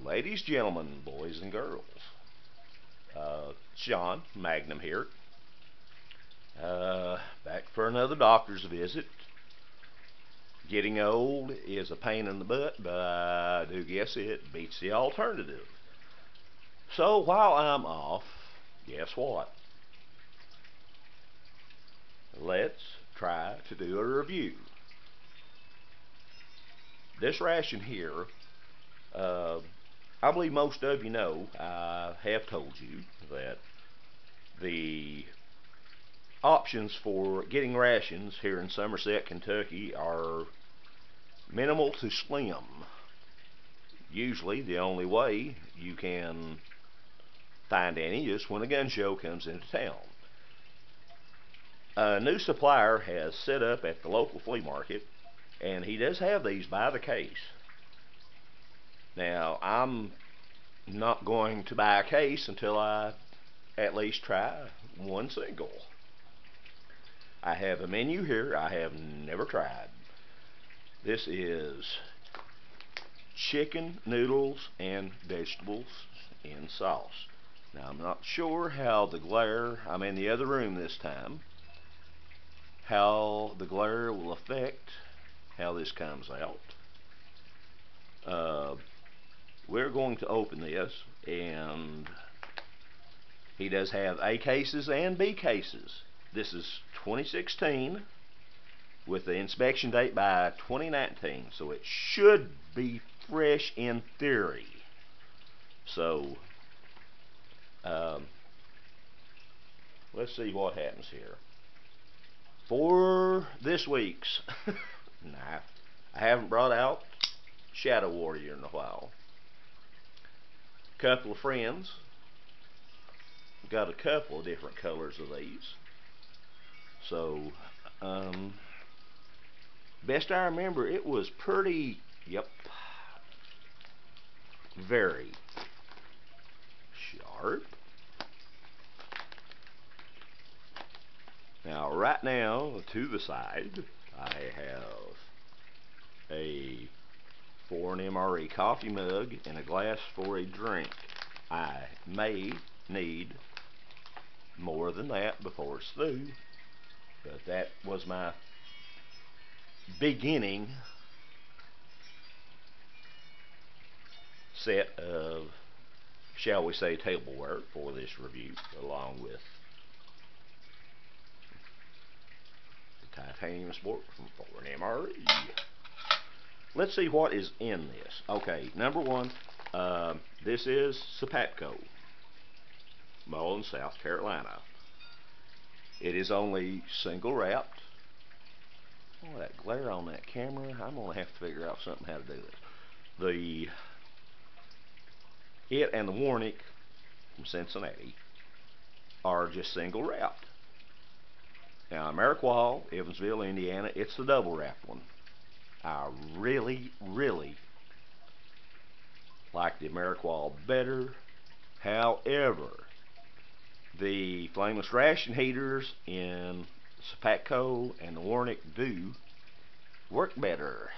Ladies, gentlemen, boys, and girls. Sean Magnum here. Back for another doctor's visit. Getting old is a pain in the butt, but I do guess it beats the alternative. So while I'm off, guess what? Let's try to do a review. This ration here, uh, I believe most of you know, I have told you that the options for getting rations here in Somerset, Kentucky are minimal to slim. Usually the only way you can find any is when a gun show comes into town. A new supplier has set up at the local flea market, and he does have these by the case. Now, I'm not going to buy a case until I at least try one single. I have a menu here I have never tried. This is chicken noodles and vegetables in sauce. Now, I'm not sure how the glare, I'm in the other room this time, how the glare will affect how this comes out. We're going to open this, and he does have A cases and B cases. This is 2016 with the inspection date by 2019, so it should be fresh in theory. So let's see what happens here. For this week's, nah, I haven't brought out Shadow Warrior in a while. Couple of friends got a couple of different colors of these. So, best I remember, it was pretty, yep, very sharp. Now, right now, to the side, I have a for an MRE coffee mug and a glass for a drink. I may need more than that before it's through, but that was my beginning set of, shall we say, tableware for this review, along with the titanium sport from for an MRE. Let's see what is in this. Okay, number one, this is Supplier, Mullen, South Carolina. It is only single wrapped. Oh, that glare on that camera. I'm going to have to figure out something how to do this. It and the Warnick from Cincinnati are just single wrapped. Now, Ameriqual, Evansville, Indiana, it's the double wrapped one. I really, really like the Ameriqual better. However, the flameless ration heaters in Supplier and the Warnick do work better.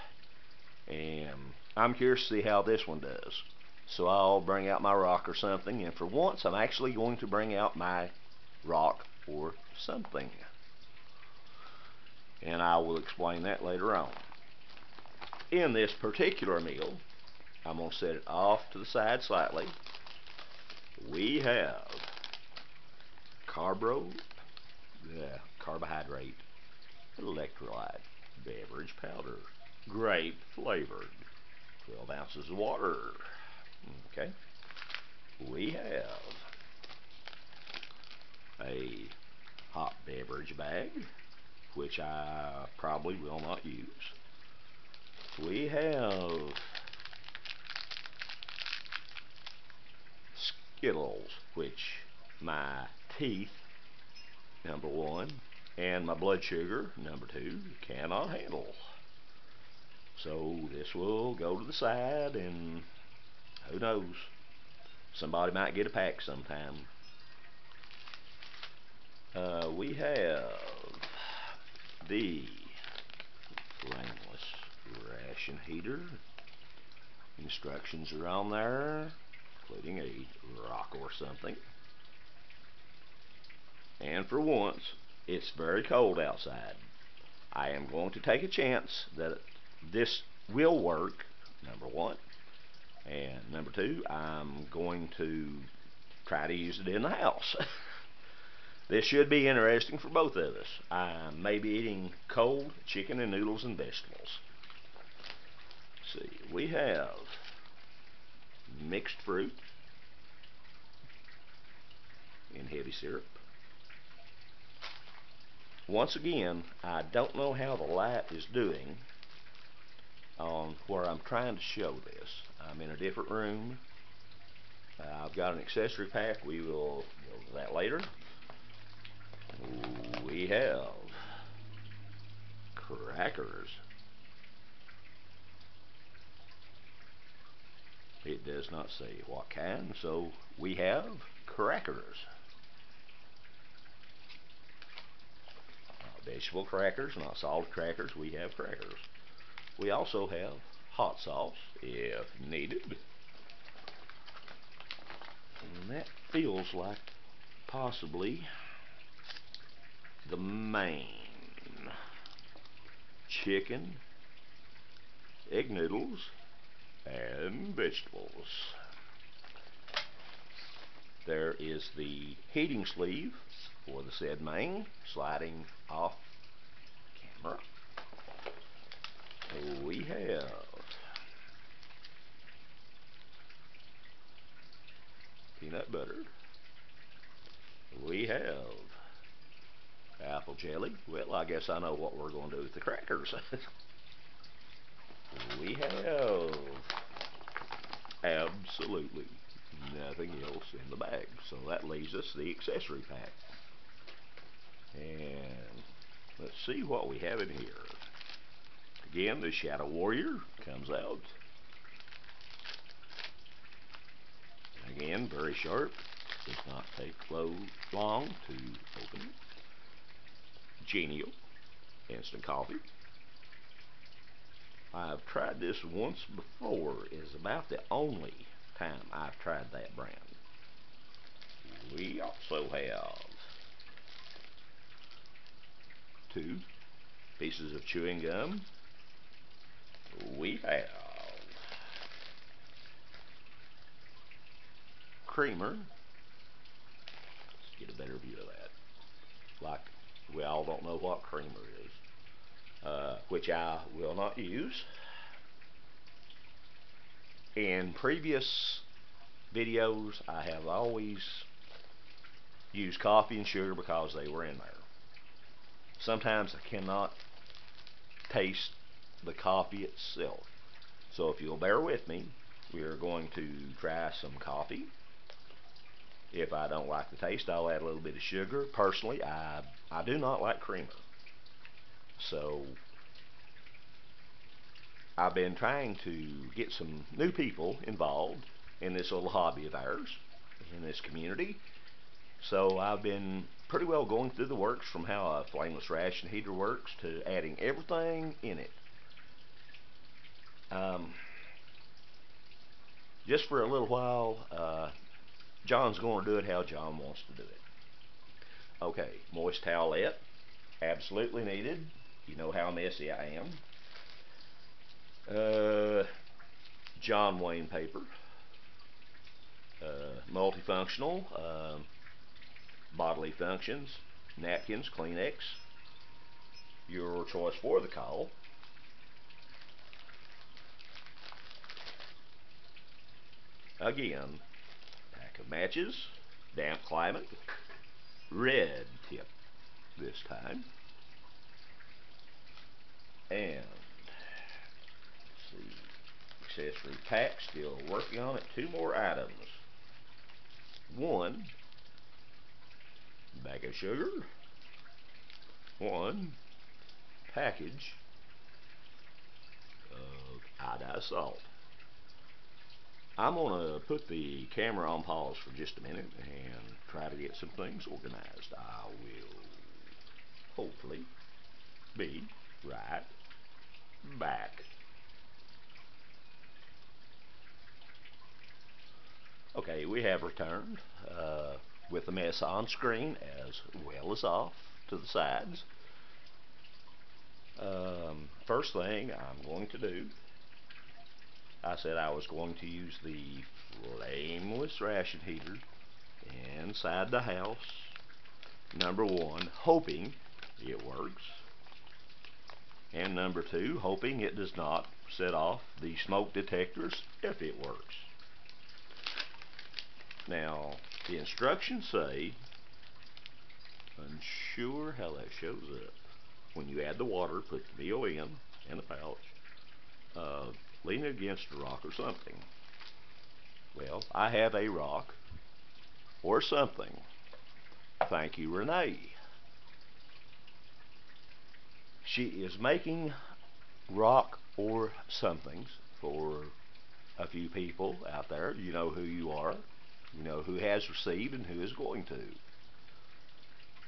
And I'm curious to see how this one does. So I'll bring out my rock or something, and for once I'm actually going to bring out my rock or something. And I will explain that later on. In this particular meal, I'm going to set it off to the side slightly. We have carbohydrate electrolyte beverage powder, grape flavored, 12 ounces of water. Okay. We have a hot beverage bag, which I probably will not use. We have Skittles, which my teeth, number one, and my blood sugar, number two, cannot handle. So this will go to the side, and who knows, somebody might get a pack sometime. We have the flameless ration heater. Instructions are on there, including a rock or something. And for once, it's very cold outside. I am going to take a chance that this will work, number one. And number two, I'm going to try to use it in the house. This should be interesting for both of us. I may be eating cold chicken and noodles and vegetables. Let's see, we have mixed fruit in heavy syrup. Once again, I don't know how the light is doing on where I'm trying to show this. I'm in a different room. I've got an accessory pack. We will go to that later. We have crackers. It does not say what kind, so we have crackers. Vegetable crackers, not salted crackers. We have crackers. We also have hot sauce, if needed. And that feels like possibly the main. Chicken, egg noodles, and vegetables. There is the heating sleeve for the said main, sliding off camera. We have peanut butter. We have apple jelly. Well, I guess I know what we're going to do with the crackers. We have absolutely nothing else in the bag. So that leaves us the accessory pack. And let's see what we have in here. Again, the Shadow Warrior comes out. Again, very sharp. Does not take long to open. Genial instant coffee. I've tried this once before. Is about the only time I've tried that brand. We also have 2 pieces of chewing gum. We have creamer. Let's get a better view of that. Like we all don't know what creamer is, which I will not use. In previous videos, I have always used coffee and sugar because they were in there. Sometimes I cannot taste the coffee itself. So if you'll bear with me, we are going to try some coffee. If I don't like the taste, I'll add a little bit of sugar. Personally, I do not like creamer. So I've been trying to get some new people involved in this little hobby of ours, in this community. So I've been pretty well going through the works from how a flameless ration heater works to adding everything in it. Just for a little while, John's going to do it how John wants to do it. Okay, moist towelette, absolutely needed. You know how messy I am. John Wayne paper, multifunctional, bodily functions, napkins, Kleenex, your choice for the call. Again, pack of matches, damp climate, red tip this time. And let's see, accessory pack, still working on it. 2 more items. 1 bag of sugar. 1 package of iodized salt. I'm going to put the camera on pause for just a minute and try to get some things organized. I will hopefully be right back. we have returned with the mess on screen as well as off to the sides. First thing I'm going to do, I said I was going to use the flameless ration heater inside the house. Number one, hoping it works. And number two, hoping it does not set off the smoke detectors if it works. Now, the instructions say, unsure how that shows up. When you add the water, put the BOM in the pouch, lean it against a rock or something. Well, I have a rock or something. Thank you, Renee. She is making rock or somethings for a few people out there. You know who you are. You know who has received and who is going to.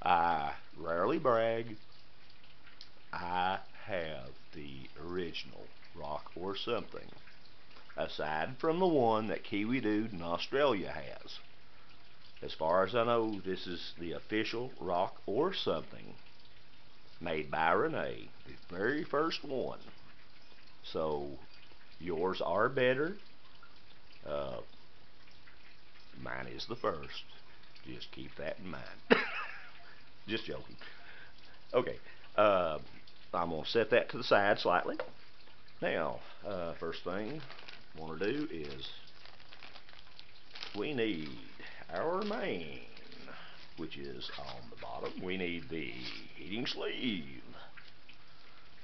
I rarely brag. I have the original rock or something, aside from the one that Kiwi Dude in Australia has. As far as I know, this is the official rock or something made by Renee, the very first one. So yours are better. Mine is the first. Just keep that in mind. Just joking. Okay, I'm going to set that to the side slightly. Now, first thing I want to do is we need our main, which is on the bottom. We need the heating sleeve.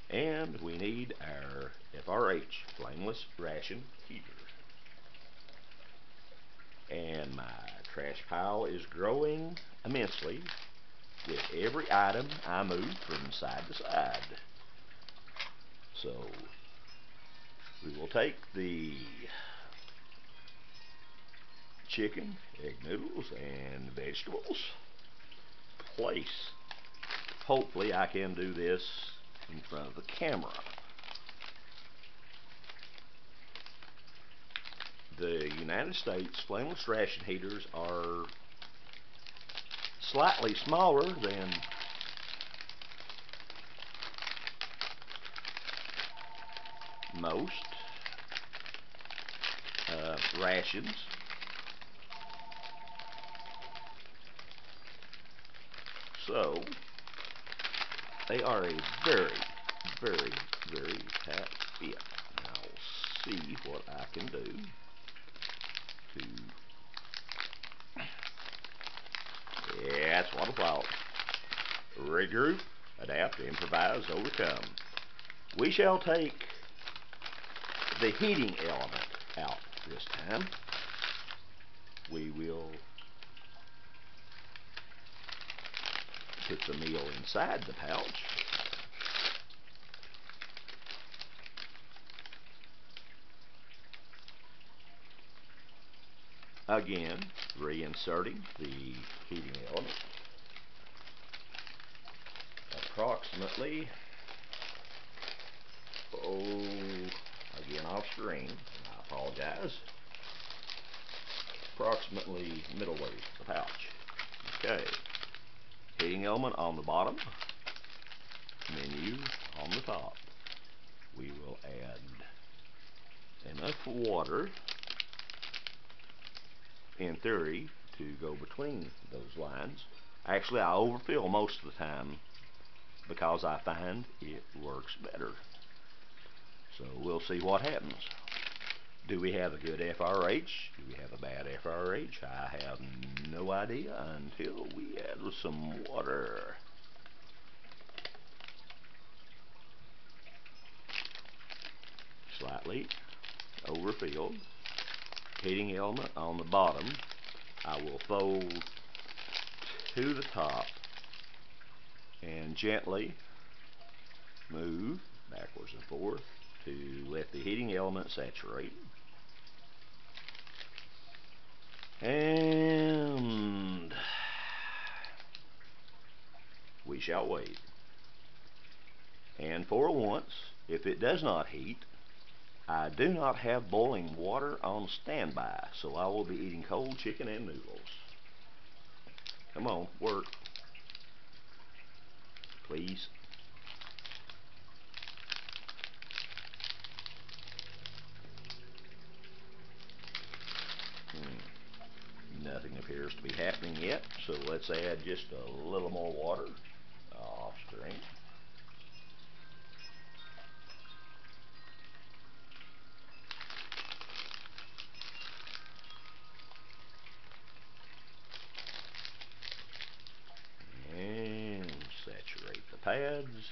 And we need our FRH, flameless ration heater. And my trash pile is growing immensely with every item I move from side to side. So we will take the chicken, egg noodles, and vegetables. Place. Hopefully I can do this in front of the camera. The United States flameless ration heaters are slightly smaller than most rations. So they are a very, very, very tight fit. Now we'll see what I can do to. Yeah, that's what I thought. Regroup, adapt, improvise, overcome. We shall take the heating element out this time. We will put the meal inside the pouch. Again, reinserting the heating element. Approximately, again off screen, I apologize. Approximately middle way the pouch. Okay. Heating element on the bottom, menu on the top. We will add enough water, in theory, to go between those lines. Actually, I overfill most of the time because I find it works better. So we'll see what happens. Do we have a good FRH? Do we have a bad FRH? I have no idea until we add some water. Slightly overfilled. Heating element on the bottom. I will fold to the top and gently move backwards and forth to let the heating element saturate. And we shall wait. And for once, if it does not heat, I do not have boiling water on standby, so I will be eating cold chicken and noodles. Come on, work. Please. Nothing appears to be happening yet, so let's add just a little more water off screen. And saturate the pads.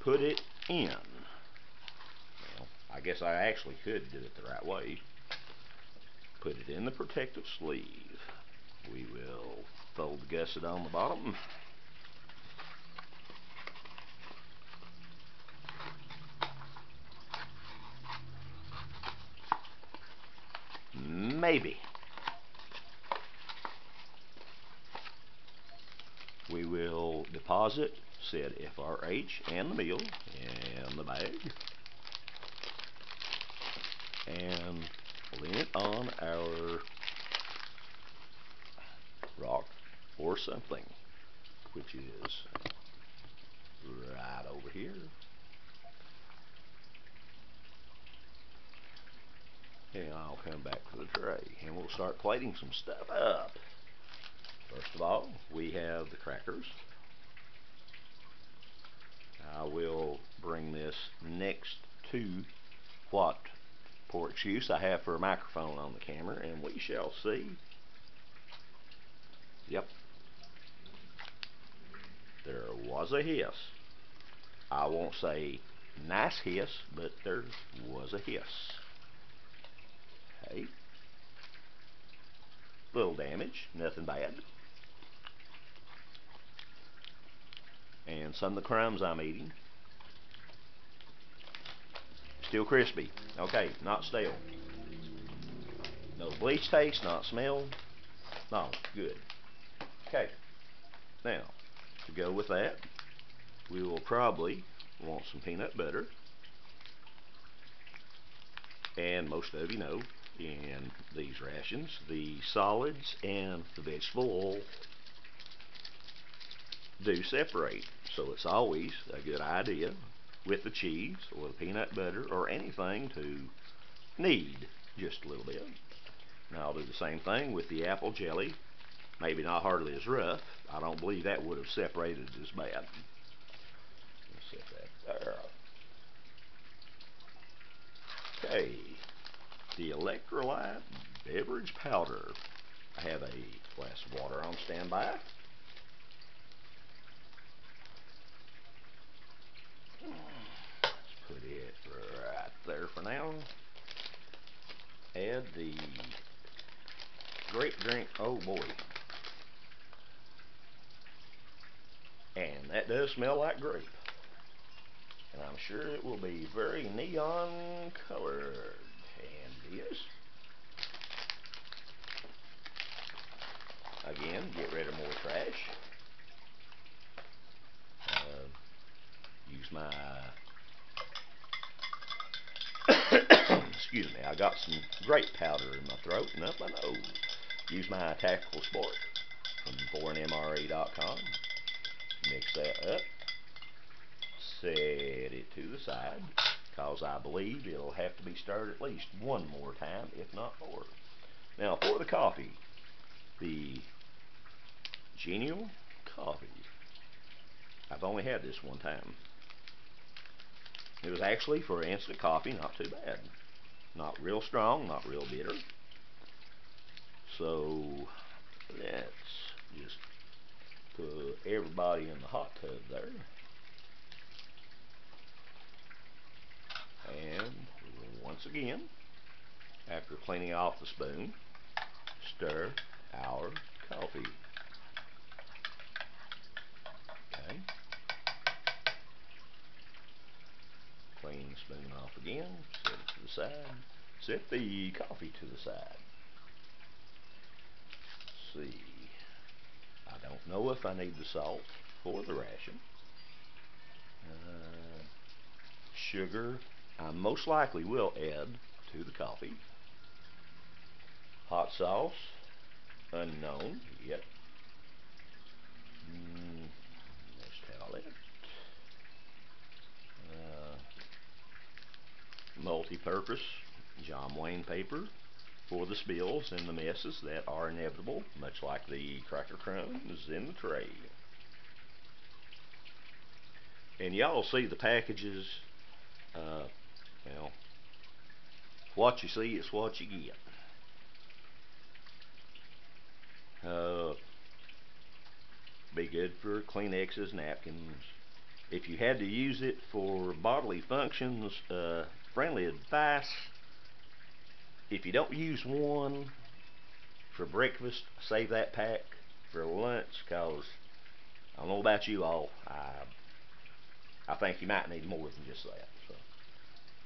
Put it in. Well, I guess I actually could do it the right way. Put it in the protective sleeve. We will fold the gusset on the bottom. Maybe. We will deposit said FRH and the meal in the bag and lean it on our rock or something, which is right over here. And I'll come back to the tray and we'll start plating some stuff up. First of all, we have the crackers. I will bring this next to what poor excuse I have for a microphone on the camera, and we shall see. Yep. There was a hiss. I won't say nice hiss, but there was a hiss. Hey. Little damage, nothing bad. And some of the crumbs I'm eating, still crispy. Okay, not stale. No bleach taste, not smell. No, good. Okay, now, to go with that, we will probably want some peanut butter. And most of you know, in these rations, the solids and the vegetable oil do separate. So it's always a good idea with the cheese or the peanut butter or anything to knead just a little bit. Now I'll do the same thing with the apple jelly. Maybe not hardly as rough. I don't believe that would have separated as bad. Let's set that there. Okay, the electrolyte beverage powder. I have a glass of water on standby. Let's put it right there for now. Add the grape drink. Oh boy. And that does smell like grape. And I'm sure it will be very neon colored. And it is. Again, get rid of more trash. Use my excuse me, I got some grape powder in my throat and up my nose. Use my Tactical Sport from 4nmre.com. Mix that up. Set it to the side, because I believe it'll have to be stirred at least one more time, if not more. Now for the coffee, the Genial Coffee. I've only had this one time. It was actually for instant coffee, not too bad. Not real strong, not real bitter. So let's just put everybody in the hot tub there. And once again, after cleaning off the spoon, stir our coffee. Okay. Clean the spoon off again, set it to the side. Set the coffee to the side. Let's see. I don't know if I need the salt for the ration. Sugar, I most likely will add to the coffee. Hot sauce, unknown yet. Let's tell it. Multi-purpose John Wayne paper for the spills and the messes that are inevitable, much like the cracker crumbs in the tray. And y'all see the packages. Well, what you see is what you get. Be good for Kleenexes, napkins. If you had to use it for bodily functions, friendly advice, if you don't use one for breakfast, save that pack for lunch, because I don't know about you all, I think you might need more than just that. So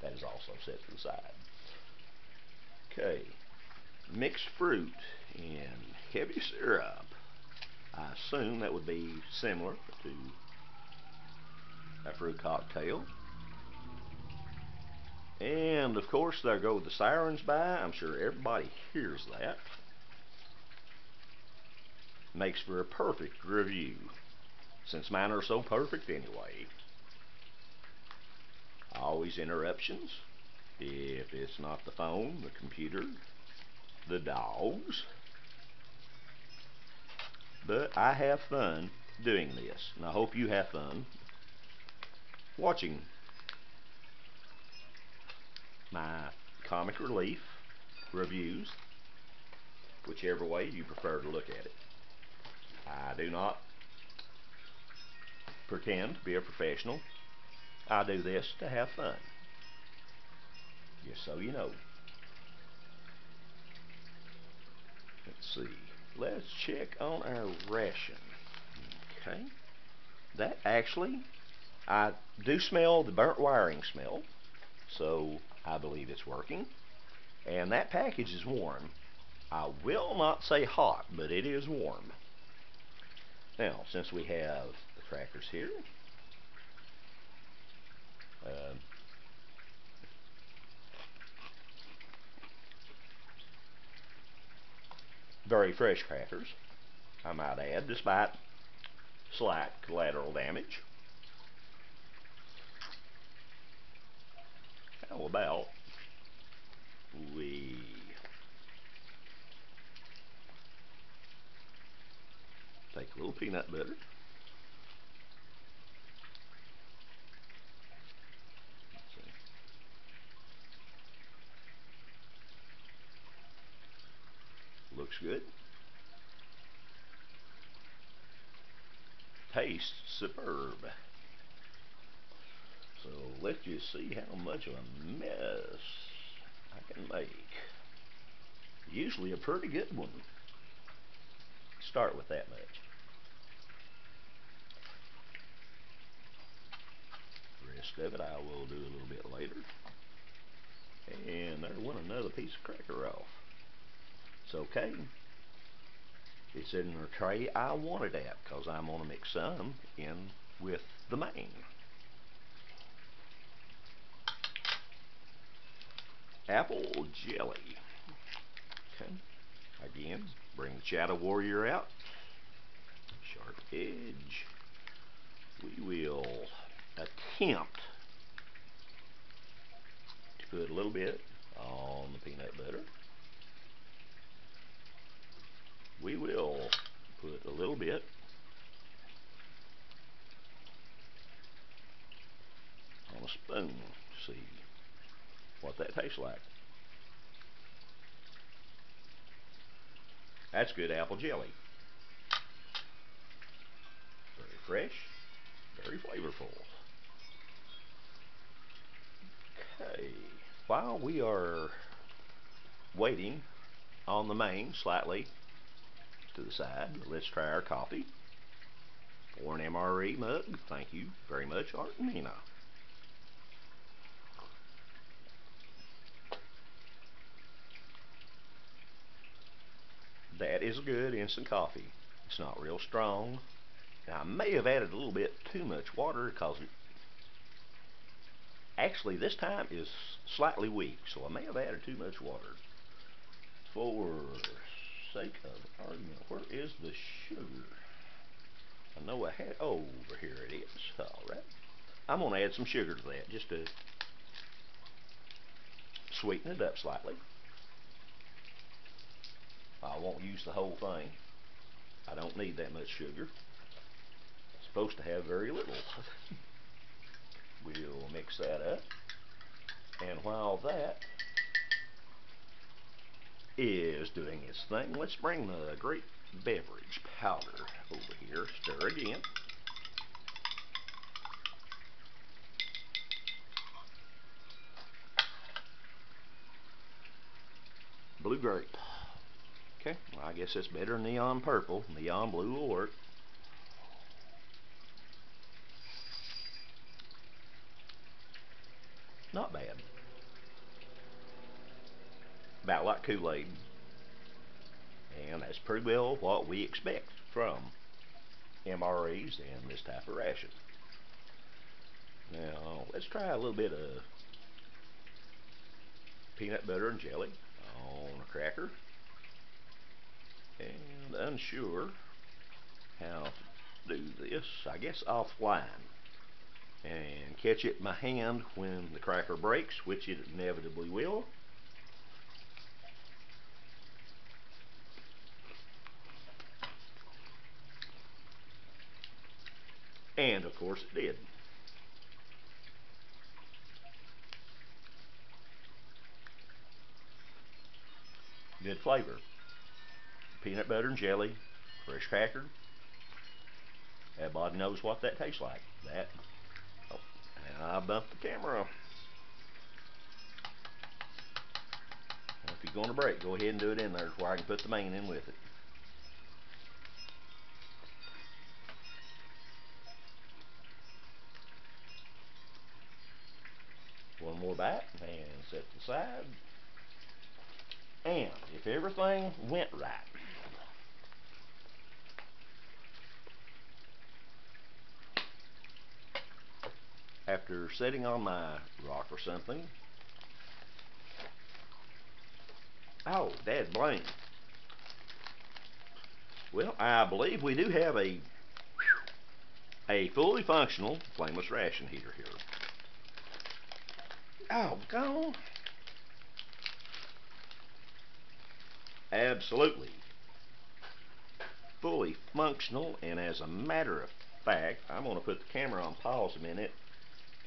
that is also set to the side. Okay, mixed fruit and heavy syrup. I assume that would be similar to a fruit cocktail. And of course, there go the sirens by. I'm sure everybody hears that. Makes for a perfect review, since mine are so perfect anyway. Always interruptions. If it's not the phone, the computer, the dogs. But I have fun doing this, and I hope you have fun watching my comic relief reviews, whichever way you prefer to look at it. I do not pretend to be a professional. I do this to have fun, just so you know. Let's see. Let's check on our ration. Okay. That actually, I do smell the burnt wiring smell, so I believe it's working. And that package is warm. I will not say hot, but it is warm. Now, since we have the crackers here, very fresh crackers, I might add, despite slight collateral damage. How about we take a little peanut butter, looks good, tastes superb. So let's just see how much of a mess I can make. Usually a pretty good one. Start with that much. The rest of it I will do a little bit later. And there went another piece of cracker off. It's okay. It's in the tray I want it at, because I'm going to mix some in with the main. Apple jelly. Okay. Again, bring the Shadow Warrior out. Sharp edge. We will attempt to put a little bit on the peanut butter. We will put a little bit on a spoon to see what that tastes like. That's good apple jelly. Very fresh, very flavorful. Okay, while we are waiting on the main slightly to the side, let's try our coffee. Or an MRE mug. Thank you very much, Art and Mina. That is good instant coffee. It's not real strong. Now, I may have added a little bit too much water, because actually this time is slightly weak, so I may have added too much water. For sake of argument, where is the sugar? I know I had, over here it is. Alright. I'm going to add some sugar to that just to sweeten it up slightly. I won't use the whole thing. I don't need that much sugar. It's supposed to have very little. We'll mix that up. And while that is doing its thing, let's bring the great beverage powder over here. Stir again. Blue grape. Okay, well, I guess it's better than neon purple. Neon blue will work. Not bad. About like Kool-Aid. And that's pretty well what we expect from MREs and this type of ration. Now, let's try a little bit of peanut butter and jelly on a cracker. And unsure how to do this, I guess offline. And catch it in my hand when the cracker breaks, which it inevitably will. And of course it did. Good flavor. Peanut butter and jelly, fresh cracker. Everybody knows what that tastes like. That. Oh, and I bumped the camera. If you're going to break, go ahead and do it in there where I can put the main in with it. One more bite and set to the side. And if everything went right, after sitting on my rock or something, oh, dad blame. Well, I believe we do have a fully functional flameless ration heater here. Oh, gone. Absolutely. Fully functional, and as a matter of fact, I'm going to put the camera on pause a minute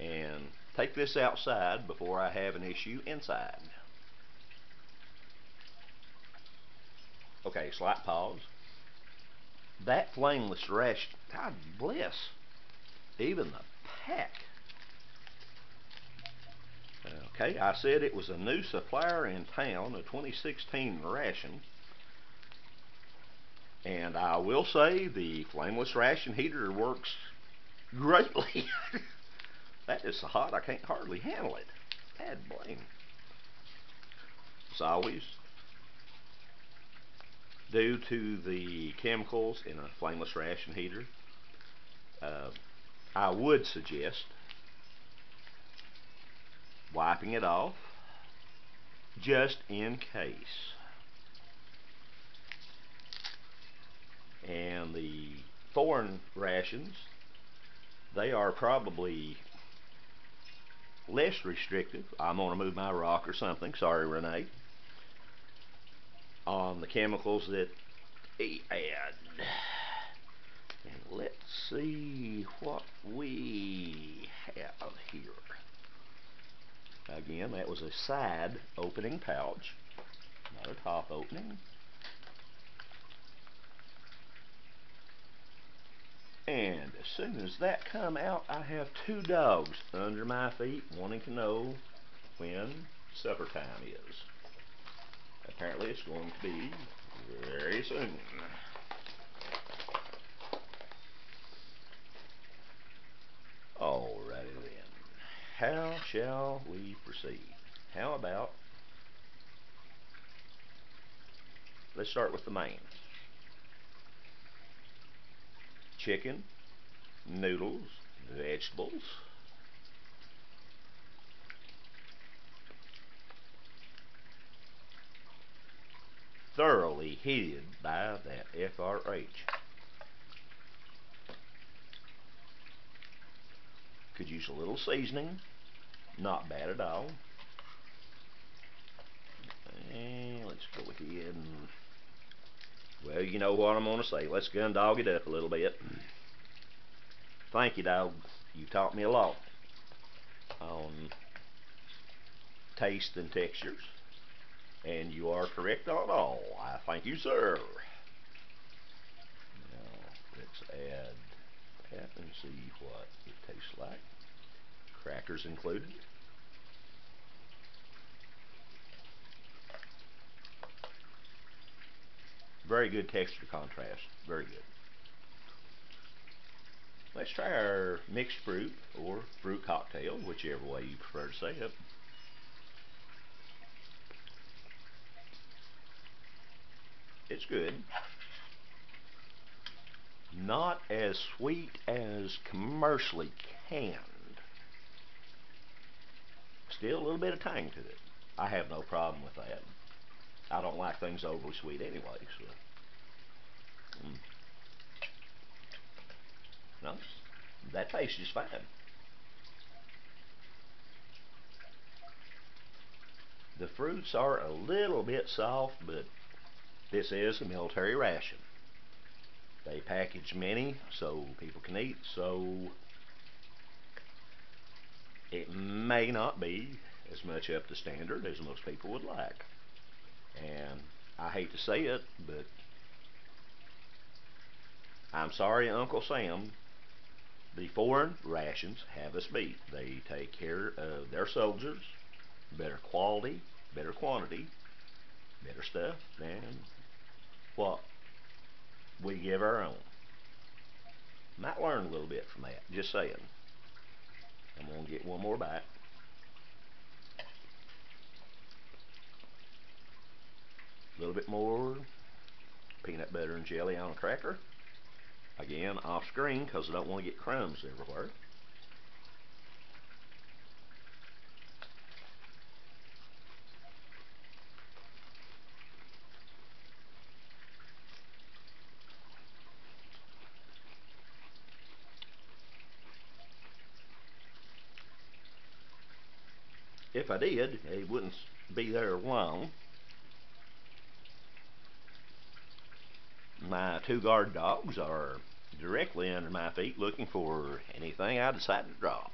and take this outside before I have an issue inside. Okay, slight pause. That flameless ration, God bless, even the pack. Okay, I said it was a new supplier in town, a 2016 ration. And I will say the flameless ration heater works greatly. That is so hot I can't hardly handle it. Bad blame. As always, due to the chemicals in a flameless ration heater, I would suggest wiping it off just in case. And the foreign rations, they are probably less restrictive. I'm going to move my rock or something. Sorry, Renee. On the chemicals that they add. And let's see what we have here. Again, that was a side opening pouch, not a top opening. And as soon as that come out, I have two dogs under my feet wanting to know when supper time is. Apparently it's going to be very soon. Alrighty then. How shall we proceed? How about, let's start with the main. Chicken, noodles, vegetables, thoroughly heated by that FRH. Could use a little seasoning. Not bad at all. And let's go ahead and, well, you know what I'm going to say. Let's gun dog it up a little bit. Thank you, dog. You taught me a lot on taste and textures. And you are correct on all. I thank you, sir. Now, let's add that and see what it tastes like. Crackers included. Very good texture contrast. Very good. Let's try our mixed fruit or fruit cocktail, whichever way you prefer to say it. It's good. Not as sweet as commercially canned. Still a little bit of tang to it. I have no problem with that. I don't like things overly sweet anyway, so. No, that tastes just fine. The fruits are a little bit soft, but this is a military ration. They package many so people can eat, so it may not be as much up to standard as most people would like. And I hate to say it, but I'm sorry, Uncle Sam. The foreign rations have us beat. They take care of their soldiers, better quality, better quantity, better stuff than what we give our own. Might learn a little bit from that, just saying. I'm going to get one more bite. A little bit more peanut butter and jelly on a cracker. Again, off screen because I don't want to get crumbs everywhere. If I did, it wouldn't be there long. My two guard dogs are directly under my feet looking for anything I decide to drop.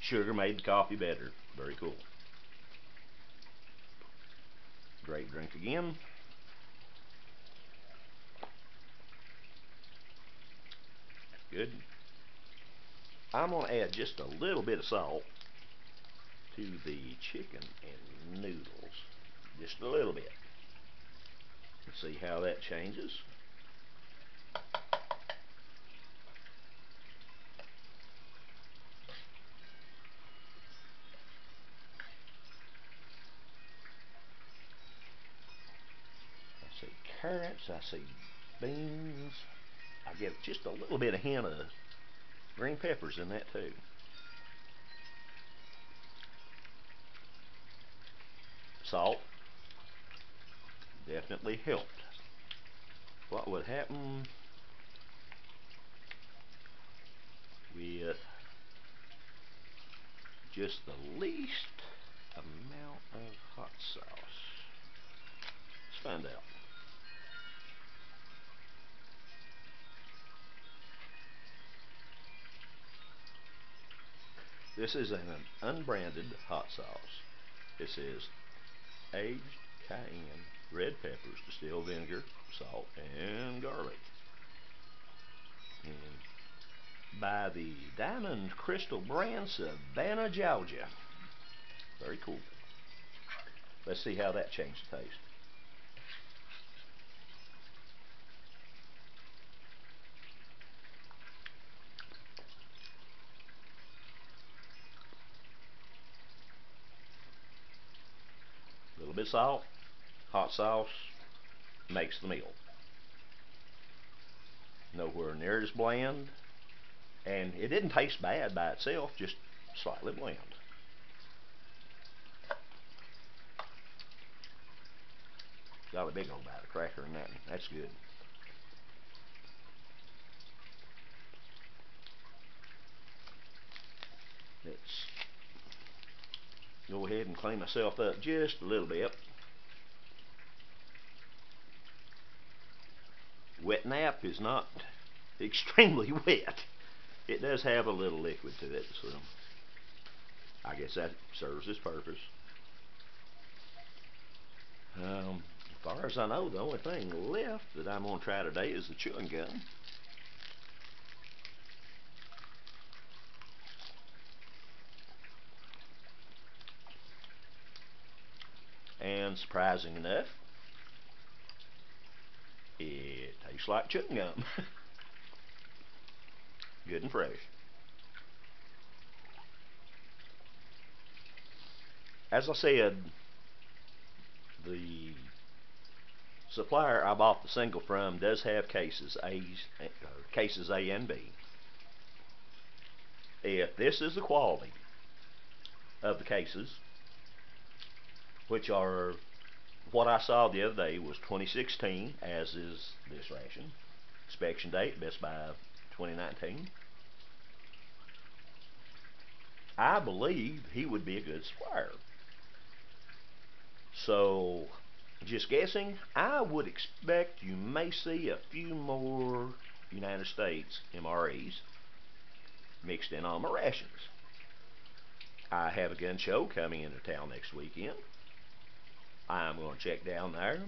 Sugar made the coffee better. Very cool. Great drink again. Good. I'm going to add just a little bit of salt to the chicken and noodles. Just a little bit. Let's see how that changes. I see carrots, I see beans. I get just a little bit of hint of green peppers in that too. Salt definitely helped. What would happen with just the least amount of hot sauce? Let's find out. This is an unbranded hot sauce. This is aged cayenne, red peppers, distilled vinegar, salt, and garlic. And by the Diamond Crystal brand, Savannah, Georgia. Very cool. Let's see how that changed the taste. A little bit of salt, hot sauce makes the meal. Nowhere near as bland, and it didn't taste bad by itself, just slightly bland. Got a big old bite of cracker in that one. That's good. Let's go ahead and clean myself up just a little bit. Wet nap is not extremely wet. It does have a little liquid to it, so I guess that serves its purpose. As far as I know, the only thing left that I'm going to try today is the chewing gum. And surprising enough, it tastes like chewing gum. Good and fresh. As I said, the supplier I bought the single from does have cases A and B. If this is the quality of the cases, which are what I saw the other day was 2016, as is this ration. Inspection date, Best Buy 2019. I believe he would be a good supplier. So, just guessing, I would expect you may see a few more United States MREs mixed in on my rations. I have a gun show coming into town next weekend. I'm going to check down there.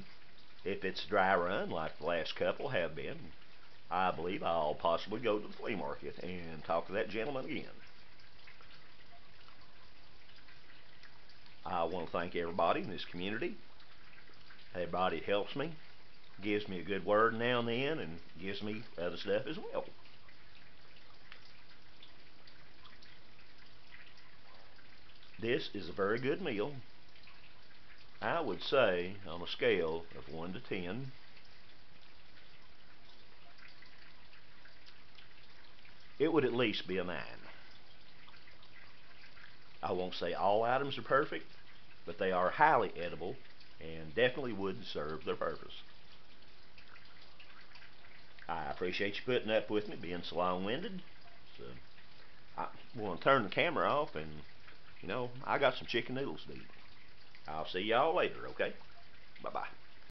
If it's a dry run like the last couple have been, I believe I'll possibly go to the flea market and talk to that gentleman again. I want to thank everybody in this community. Everybody helps me, gives me a good word now and then, and gives me other stuff as well. This is a very good meal. I would say on a scale of 1 to 10, it would at least be a 9. I won't say all items are perfect, but they are highly edible and definitely would serve their purpose. I appreciate you putting up with me being so long-winded. So I want to turn the camera off, and I got some chicken noodles to eat. I'll see y'all later, okay? Bye-bye.